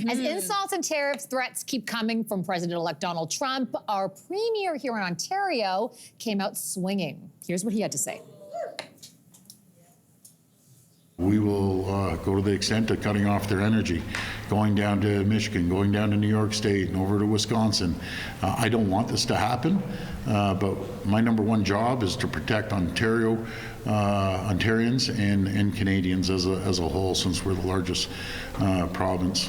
As insults and tariffs threats keep coming from President-elect Donald Trump, our premier here in Ontario came out swinging. Here's what he had to say. We will go to the extent of cutting off their energy, going down to Michigan, going down to New York State and over to Wisconsin. I don't want this to happen, but my number one job is to protect Ontario, Ontarians and Canadians as a whole, since we're the largest province.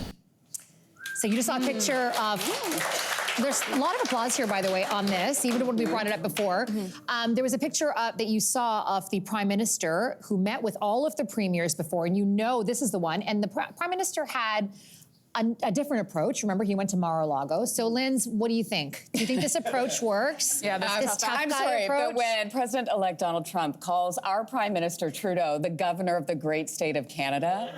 So you just saw a picture of... There's a lot of applause here, by the way, on this, even when we brought it up before. There was a picture that you saw of the Prime Minister who met with all of the premiers before, and you know this is the one. And the Prime Minister had a different approach. Remember, he went to Mar-a-Lago. So, Linz, what do you think? Do you think this approach works? Yeah, this tough I'm guy sorry, approach? but when President-elect Donald Trump calls our Prime Minister Trudeau the governor of the great state of Canada,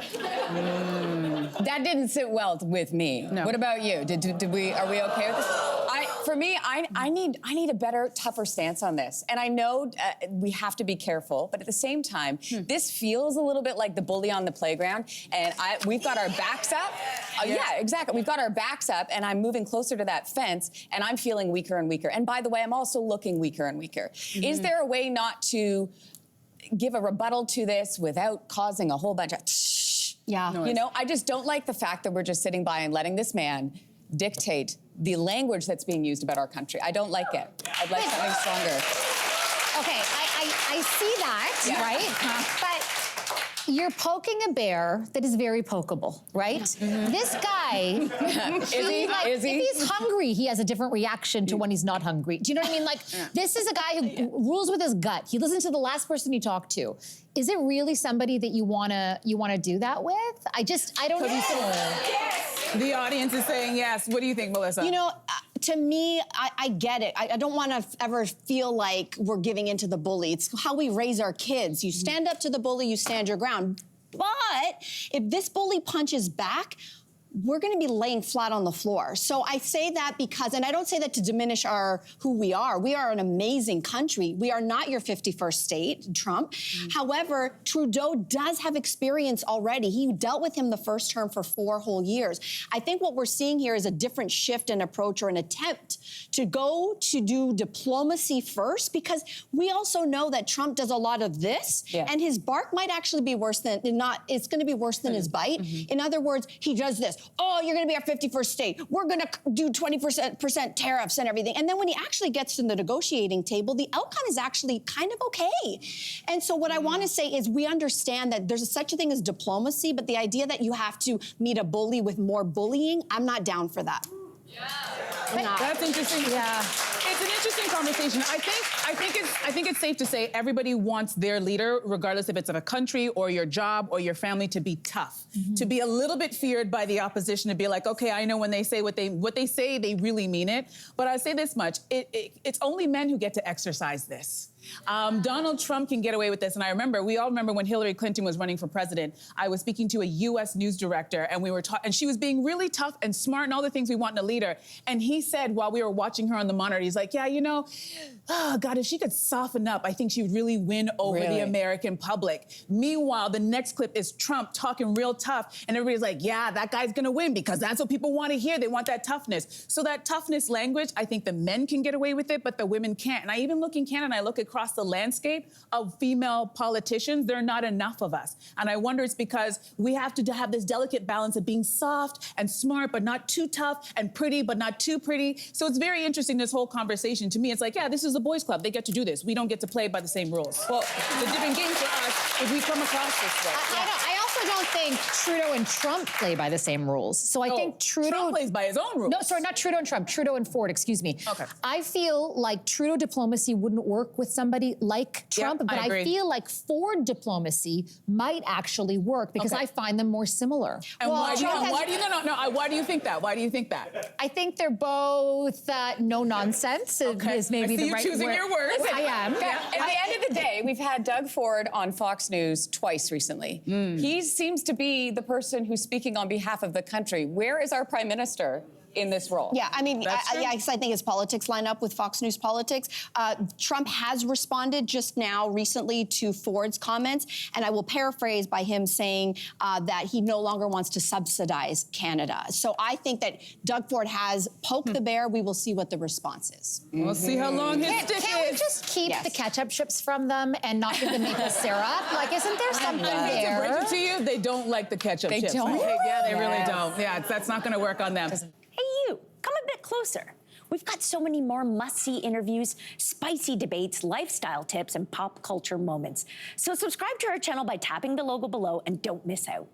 that didn't sit well with me. No. What about you? Are we okay with this? For me, I need a better, tougher stance on this. And I know we have to be careful, but at the same time, this feels a little bit like the bully on the playground. And we've got our backs up. Yeah, exactly. We've got our backs up, and I'm moving closer to that fence, and I'm feeling weaker and weaker. And by the way, I'm also looking weaker and weaker. Is there a way not to give a rebuttal to this without causing a whole bunch of Yeah. You know, I just don't like the fact that we're just sitting by and letting this man dictate the language that's being used about our country. I don't like it. I'd like something stronger. Okay, I see that, right? But you're poking a bear that is very pokeable, right? This guy, Is he? if he's hungry, he has a different reaction to when he's not hungry. Do you know what I mean? Like, this is a guy who rules with his gut. He listens to the last person he talked to. Is it really somebody that you wanna do that with? I don't know. The audience is saying yes. What do you think, Melissa? You know, to me, I get it. I don't want to ever feel like we're giving into the bully. It's how we raise our kids. You stand up to the bully, you stand your ground. But if this bully punches back, we're going to be laying flat on the floor. So I say that because, and I don't say that to diminish who we are. We are an amazing country. We are not your 51st state, Trump. However, Trudeau does have experience already. He dealt with him the first term for 4 whole years. I think what we're seeing here is a different shift in approach, or an attempt to go to do diplomacy first, because we also know that Trump does a lot of this, and his bark might actually be worse than, it's going to be worse than his bite. In other words, he does this. Oh, you're going to be our 51st state. We're going to do 20% tariffs and everything. And then when he actually gets to the negotiating table, the outcome is actually kind of okay. And so what I want to say is, we understand that there's such a thing as diplomacy, but the idea that you have to meet a bully with more bullying, I'm not down for that. That's interesting. Yeah. It's an interesting conversation. I think it's safe to say everybody wants their leader, regardless if it's of a country or your job or your family, to be tough, to be a little bit feared by the opposition, to be like, okay, I know when they say what they say, they really mean it. But I say this much: it's only men who get to exercise this. Donald Trump can get away with this. And we all remember when Hillary Clinton was running for president, I was speaking to a U.S. news director, and and she was being really tough and smart and all the things we want in a leader. And he said, while we were watching her on the monitor, he's like, yeah, you know, oh God, if she could soften up, I think she would really win over the American public. Meanwhile, the next clip is Trump talking real tough, and everybody's like, yeah, that guy's gonna win, because that's what people want to hear. They want that toughness. So that toughness language, I think the men can get away with it, but the women can't. And I even look in Canada, and I look across the landscape of female politicians, there are not enough of us. And I wonder it's because we have to have this delicate balance of being soft and smart, but not too tough, and pretty, but not too pretty. So it's very interesting, this whole conversation. To me, it's like, yeah, this is a boys' club. They get to do this. We don't get to play by the same rules. Well, it's a different game for us if we come across this way. I also don't think Trudeau and Trump play by the same rules. So I think Trump plays by his own rules. No, sorry, not Trudeau and Trump. Trudeau and Ford, excuse me. Okay. I feel like Trudeau diplomacy wouldn't work with somebody like Trump, but I feel like Ford diplomacy might actually work, because I find them more similar. And why do you think that? Why do you think that? I think they're both no nonsense. Is maybe the right word. Choosing your words. Listen, I am. At the end of the day, we've had Doug Ford on Fox News twice recently. He seems to be the person who's speaking on behalf of the country. Where is our Prime Minister in this role. Yeah, I mean, That's true. I think his politics line up with Fox News politics. Trump has responded just now recently to Ford's comments, and I will paraphrase by him saying that he no longer wants to subsidize Canada. So I think that Doug Ford has poked the bear. We will see what the response is. We'll see how long his stick Can't we is. just keep Yes. the ketchup chips from them and not give them maple syrup? Like, isn't there something I hate to break there? it to you, they don't like the ketchup They chips. don't? Yeah, they really Yes. don't. Yeah, that's not going to work on them. Hey, you, come a bit closer. We've got so many more must-see interviews, spicy debates, lifestyle tips, and pop culture moments. So subscribe to our channel by tapping the logo below and don't miss out.